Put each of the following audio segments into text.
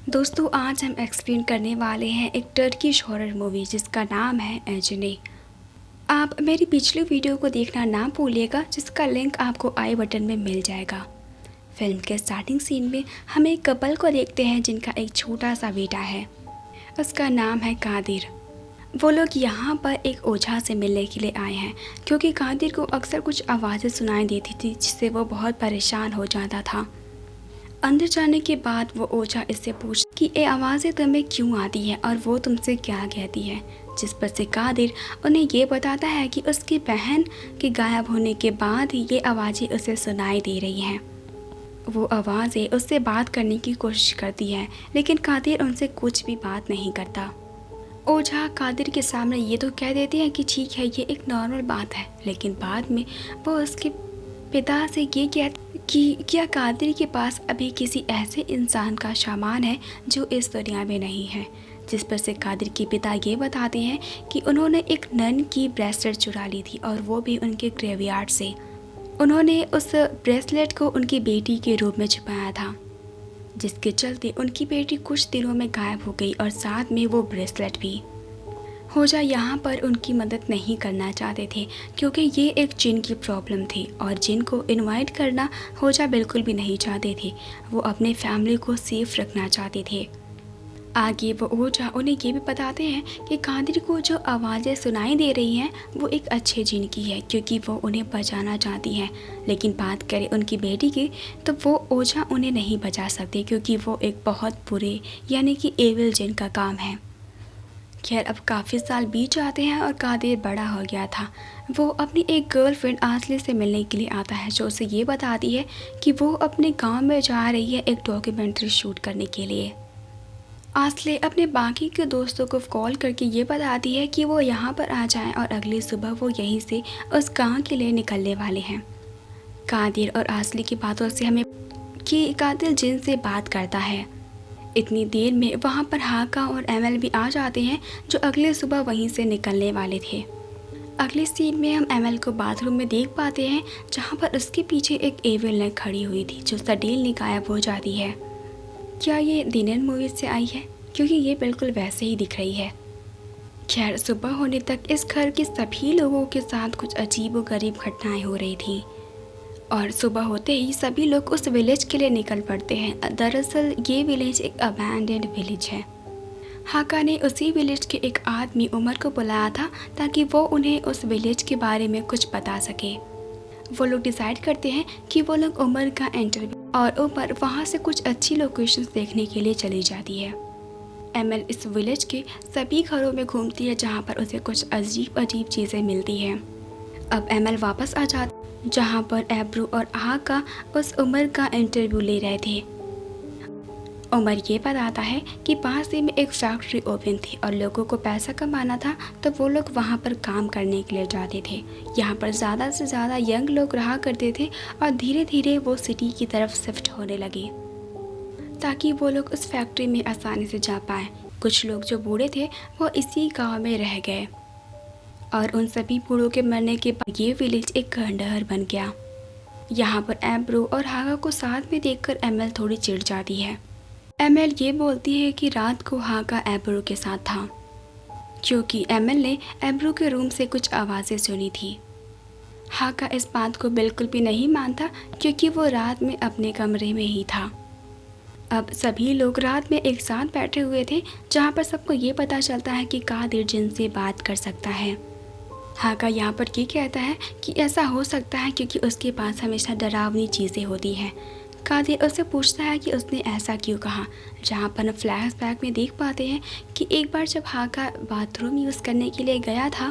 दोस्तों आज हम एक्सप्लेन करने वाले हैं एक टर्किश हॉरर मूवी जिसका नाम है एजने। आप मेरी पिछली वीडियो को देखना ना भूलिएगा जिसका लिंक आपको आई बटन में मिल जाएगा। फिल्म के स्टार्टिंग सीन में हम एक कपल को देखते हैं जिनका एक छोटा सा बेटा है। उसका नाम है कादिर। वो लोग यहाँ पर एक ओझा से मिलने के लिए आए हैं क्योंकि कादिर को अक्सर कुछ आवाज़ें सुनाई देती थी जिससे वो बहुत परेशान हो जाता था। अंदर जाने के बाद वो ओझा इससे पूछता कि ये आवाज़ें तुम्हें क्यों आती है और वो तुमसे क्या कहती है, जिस पर से कादिर उन्हें ये बताता है कि उसकी बहन के गायब होने के बाद ही ये आवाज़ें उसे सुनाई दे रही हैं। वो आवाज़ें उससे बात करने की कोशिश करती है लेकिन कादिर उनसे कुछ भी बात नहीं करता। ओझा कादिर के सामने ये तो कह देते हैं कि ठीक है ये एक नॉर्मल बात है, लेकिन बाद में वो उसके पिता से ये कहते कि क्या कादिर के पास अभी किसी ऐसे इंसान का सामान है जो इस दुनिया में नहीं है, जिस पर से कादिर के पिता ये बताते हैं कि उन्होंने एक नन की ब्रेसलेट चुरा ली थी और वो भी उनके ग्रेवयार्ड से। उन्होंने उस ब्रेसलेट को उनकी बेटी के रूप में छुपाया था, जिसके चलते उनकी बेटी कुछ दिनों में गायब हो गई और साथ में वो ब्रेसलेट भी। होजा यहाँ पर उनकी मदद नहीं करना चाहते थे क्योंकि ये एक जिन की प्रॉब्लम थी और जिन को इनवाइट करना होजा बिल्कुल भी नहीं चाहते थे। वो अपने फैमिली को सेफ रखना चाहते थे। आगे वो होजा उन्हें ये भी बताते हैं कि कादिर को जो आवाज़ें सुनाई दे रही हैं वो एक अच्छे जिन की है क्योंकि वो उन्हें बचाना चाहती हैं, लेकिन बात करें उनकी बेटी की तो वो ओझा उन्हें नहीं बचा सकते क्योंकि वो एक बहुत बुरे यानी कि एविल जिन का काम है। खैर अब काफ़ी साल बीत जाते हैं और कादिर बड़ा हो गया था। वो अपनी एक गर्लफ्रेंड आसले से मिलने के लिए आता है जो उसे ये बताती है कि वो अपने गांव में जा रही है एक डॉक्यूमेंट्री शूट करने के लिए। आसले अपने बाकी के दोस्तों को कॉल करके ये बताती है कि वो यहाँ पर आ जाएं और अगली सुबह वो यहीं से उस गाँव के लिए निकलने वाले हैं। कादिर और आसले की बातों से हमें कि कादिर जिन से बात करता है। इतनी देर में वहाँ पर हाका और एमएल भी आ जाते हैं जो अगले सुबह वहीं से निकलने वाले थे। अगले सीन में हम एमएल को बाथरूम में देख पाते हैं जहाँ पर उसके पीछे एक एविल नेक खड़ी हुई थी जो सडनली गायब हो जाती है। क्या ये दिनन मूवी से आई है? क्योंकि ये बिल्कुल वैसे ही दिख रही है। खैर सुबह होने तक इस घर के सभी लोगों के साथ कुछ अजीब व गरीब घटनाएं हो रही थी और सुबह होते ही सभी लोग उस विलेज के लिए निकल पड़ते हैं। दरअसल ये विलेज एक अबैंडेड विलेज है। हाका ने उसी विलेज के एक आदमी उमर को बुलाया था ताकि वो उन्हें उस विलेज के बारे में कुछ बता सके। वो लोग डिसाइड करते हैं कि वो लोग उमर का इंटरव्यू और उमर वहाँ से कुछ अच्छी लोकेशंस देखने के लिए चली जाती है। एमएल इस विलेज के सभी घरों में घूमती है जहाँ पर उसे कुछ अजीब अजीब चीज़ें मिलती हैं। अब एमएल वापस आ जाती जहाँ पर एब्रू और हाका उस उमर का इंटरव्यू ले रहे थे। उमर ये बताता है कि पास ही में एक फैक्ट्री ओपन थी और लोगों को पैसा कमाना था तो वो लोग वहाँ पर काम करने के लिए जाते थे। यहाँ पर ज़्यादा से ज़्यादा यंग लोग रहा करते थे और धीरे धीरे वो सिटी की तरफ शिफ्ट होने लगे ताकि वो लोग उस फैक्ट्री में आसानी से जा पाएँ। कुछ लोग जो बूढ़े थे वो इसी गाँव में रह गए और उन सभी बूढ़ों के मरने के बाद ये विलेज एक खंडहर बन गया। यहाँ पर एब्रो और हागा को साथ में देखकर एमएल थोड़ी चिढ़ जाती है। एमएल ये बोलती है कि रात को हागा एब्रो के साथ था क्योंकि एमएल ने एब्रो के रूम से कुछ आवाज़ें सुनी थी। हागा इस बात को बिल्कुल भी नहीं मानता क्योंकि वो रात में अपने कमरे में ही था। अब सभी लोग रात में एक साथ बैठे हुए थे जहाँ पर सबको ये पता चलता है कि कादिर जिन से बात कर सकता है। हाका यहाँ पर ये कहता है कि ऐसा हो सकता है क्योंकि उसके पास हमेशा डरावनी चीज़ें होती हैं। कादिर उससे पूछता है कि उसने ऐसा क्यों कहा, जहाँ पर हम फ्लैशबैक में देख पाते हैं कि एक बार जब हाका बाथरूम यूज़ करने के लिए गया था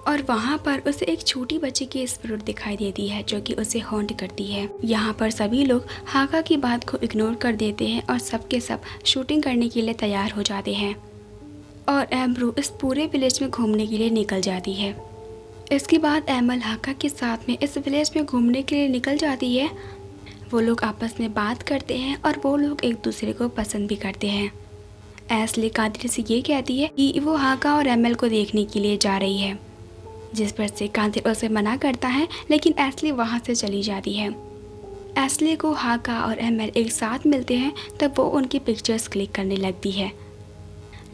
और वहाँ पर उसे एक छोटी बच्ची की स्पिरिट दिखाई देती है जो कि उसे हॉन्ट करती है। यहाँ पर सभी लोग हाका की बात को इग्नोर कर देते हैं और सबके सब शूटिंग करने के लिए तैयार हो जाते हैं और एम्ब्रू इस पूरे विलेज में घूमने के लिए निकल जाती है। इसके बाद एमल हाका के साथ में इस विलेज में घूमने के लिए निकल जाती है। वो लोग आपस में बात करते हैं और वो लोग एक दूसरे को पसंद भी करते हैं। एसले कादिर से ये कहती है कि वो हाका और एमल को देखने के लिए जा रही है, जिस पर से कादिर उसे मना करता है लेकिन एसली वहाँ से चली जाती है। एस्ले को हाका और एमएल एक साथ मिलते हैं तब वो उनकी पिक्चर्स क्लिक करने लगती है,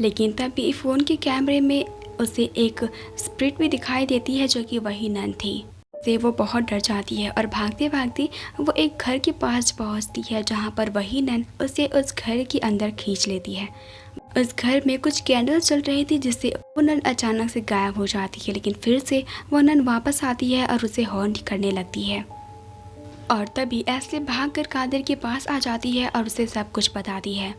लेकिन तभी फ़ोन के कैमरे में उसे एक स्प्रिट भी दिखाई देती है जो कि वही नन थी। से वो बहुत डर जाती है और भागते भागते वो एक घर के पास पहुंचती है जहां पर वही नन उसे उस घर के अंदर खींच लेती है। उस घर में कुछ कैंडल्स चल रही थी जिससे वो नन अचानक से गायब हो जाती है, लेकिन फिर से वो नन वापस आती है और उसे हॉन्ट करने लगती है। और तभी एस्ले भागकर कादिर के पास आ जाती है और उसे सब कुछ बताती है।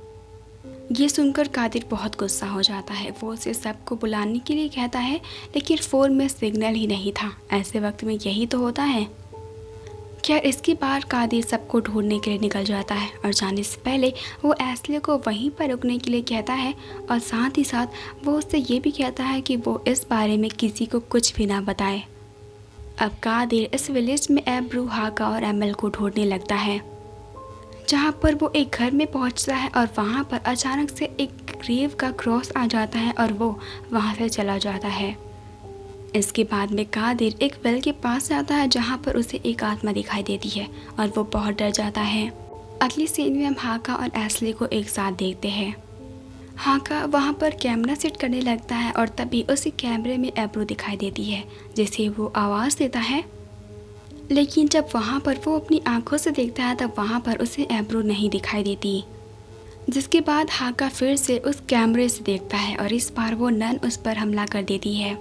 ये सुनकर कादिर बहुत गुस्सा हो जाता है। वो उसे सबको बुलाने के लिए कहता है, लेकिन फ़ोन में सिग्नल ही नहीं था। ऐसे वक्त में यही तो होता है। खैर इसके बाद कादिर सबको ढूंढने के लिए निकल जाता है और जाने से पहले वो एस्ले को वहीं पर रुकने के लिए कहता है और साथ ही साथ वो उससे ये भी कहता है कि वो इस बारे में किसी को कुछ भी ना बताए। अब कादिर इस विलेज में एब्रू, हाका और एमएल को ढूंढने लगता है, जहाँ पर वो एक घर में पहुँचता है और वहाँ पर अचानक से एक ग्रेव का क्रॉस आ जाता है और वो वहाँ से चला जाता है। इसके बाद में कादिर एक वेल के पास जाता है जहाँ पर उसे एक आत्मा दिखाई देती है और वो बहुत डर जाता है। अगली सीन में हम हाका और एस्ले को एक साथ देखते हैं। हाका वहाँ पर कैमरा सेट करने लगता है और तभी उसी कैमरे में एब्रू दिखाई देती है जिसे वो आवाज़ देता है, लेकिन जब वहाँ पर वो अपनी आंखों से देखता है तब वहाँ पर उसे एब्रू नहीं दिखाई देती। जिसके बाद हाका फिर से उस कैमरे से देखता है और इस बार वो नन उस पर हमला कर देती है।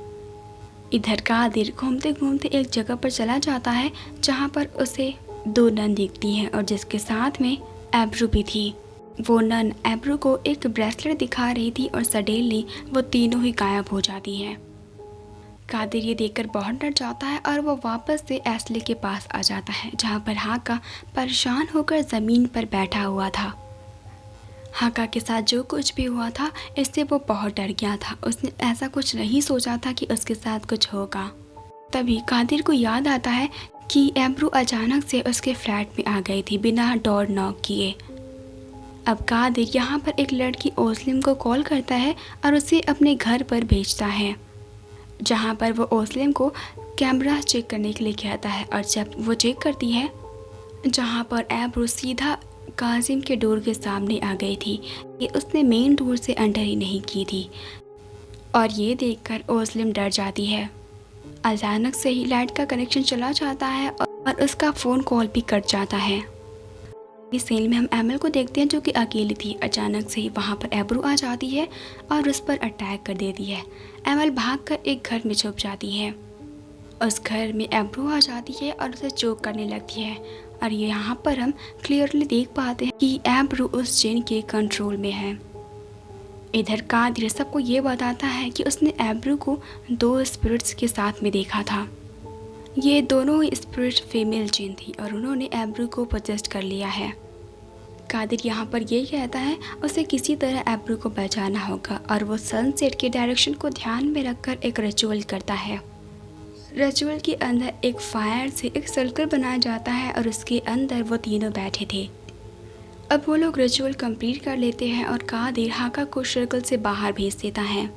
इधर कादिर घूमते घूमते एक जगह पर चला जाता है जहाँ पर उसे 2 नन दिखती हैं और जिसके साथ में एब्रू भी थी। वो नन एब्रू को एक ब्रेसलेट दिखा रही थी और सडनली वो तीनों ही गायब हो जाती हैं। कादिर ये देखकर बहुत डर जाता है और वो वापस से एस्ले के पास आ जाता है जहाँ पर हाका परेशान होकर ज़मीन पर बैठा हुआ था। हाका के साथ जो कुछ भी हुआ था इससे वो बहुत डर गया था। उसने ऐसा कुछ नहीं सोचा था कि उसके साथ कुछ होगा। तभी कादिर को याद आता है कि एब्रू अचानक से उसके फ्लैट में आ गई थी बिना डोर नॉक किए। अब कादिर यहाँ पर एक लड़की ओस्लिम को कॉल करता है और उसे अपने घर पर भेजता है, जहाँ पर वो ओस्लिम को कैमरा चेक करने के लिए कहता है। और जब वो चेक करती है जहाँ पर एब्रू सीधा काजिम के डोर के सामने आ गई थी, ये उसने मेन डोर से एंटर ही नहीं की थी। और ये देखकर ओस्लिम डर जाती है। अचानक से ही लाइट का कनेक्शन चला जाता है और उसका फ़ोन कॉल भी कट जाता है। इस सीन में हम एमएल को देखते हैं जो कि अकेली थी। अचानक से ही वहाँ पर एब्रू आ जाती है और उस पर अटैक कर देती है। एमएल भागकर एक घर में छुप जाती है। उस घर में एब्रू आ जाती है और उसे चोक करने लगती है और यहाँ पर हम क्लियरली देख पाते हैं कि एब्रू उस जिन के कंट्रोल में है। इधर कादिर सबको ये बताता है कि उसने एब्रू को 2 स्पिरिट्स के साथ में देखा था। ये दोनों ही स्पिरिट फीमेल जिन थी और उन्होंने एब्रू को पोजेस्ट कर लिया है। कादिर यहाँ पर ये कहता है उसे किसी तरह एब्रू को बचाना होगा और वो सनसेट के डायरेक्शन को ध्यान में रखकर एक रिचुअल करता है। रिचुअल के अंदर एक फायर से एक सर्कल बनाया जाता है और उसके अंदर वो तीनों बैठे थे। अब वो लोग रिचुअल कंप्लीट कर लेते हैं और कादिर हाका को सर्कल से बाहर भेज देता है।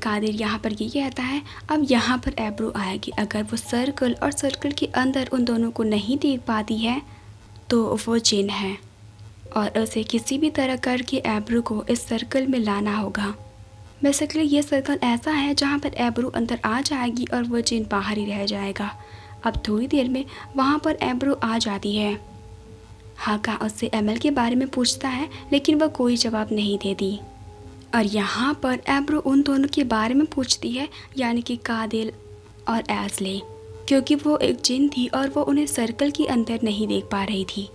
कादिर यहाँ पर ये कहता है अब यहाँ पर एब्रू आएगी। अगर वो सर्कल और सर्कल के अंदर उन दोनों को नहीं देख पाती है तो वो जिन है और उसे किसी भी तरह करके एब्रू को इस सर्कल में लाना होगा। बेसिकली ये सर्कल ऐसा है जहाँ पर एब्रू अंदर आ जाएगी और वो जिन बाहर ही रह जाएगा। अब थोड़ी देर में वहाँ पर एब्रू आ जाती है। हाका उससे एमएल के बारे में पूछता है लेकिन वह कोई जवाब नहीं देती और यहाँ पर एब्रू उन दोनों के बारे में पूछती है, यानी कि कादिर और एस्ले, क्योंकि वो एक जिन थी और वो उन्हें सर्कल के अंदर नहीं देख पा रही थी।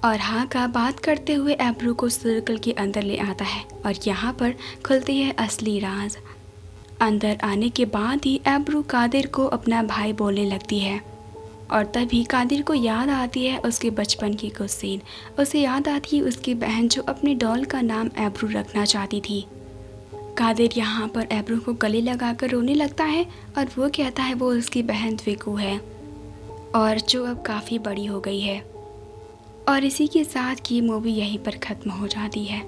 और हाका बात करते हुए एब्रू को सर्कल के अंदर ले आता है और यहाँ पर खुलती है असली राज। अंदर आने के बाद ही एब्रू कादिर को अपना भाई बोलने लगती है और तभी कादिर को याद आती है उसके बचपन की कुछ सीन। उसे याद आती है उसकी बहन जो अपनी डॉल का नाम एब्रू रखना चाहती थी। कादिर यहाँ पर एब्रू को गले लगाकर रोने लगता है और वो कहता है वो उसकी बहन द्विकू है और जो अब काफ़ी बड़ी हो गई है। और इसी के साथ ये मूवी यहीं पर ख़त्म हो जाती है।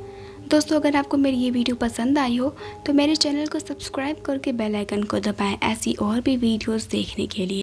दोस्तों अगर आपको मेरी ये वीडियो पसंद आई हो तो मेरे चैनल को सब्सक्राइब करके बेल आइकन को दबाएं ऐसी और भी वीडियोस देखने के लिए।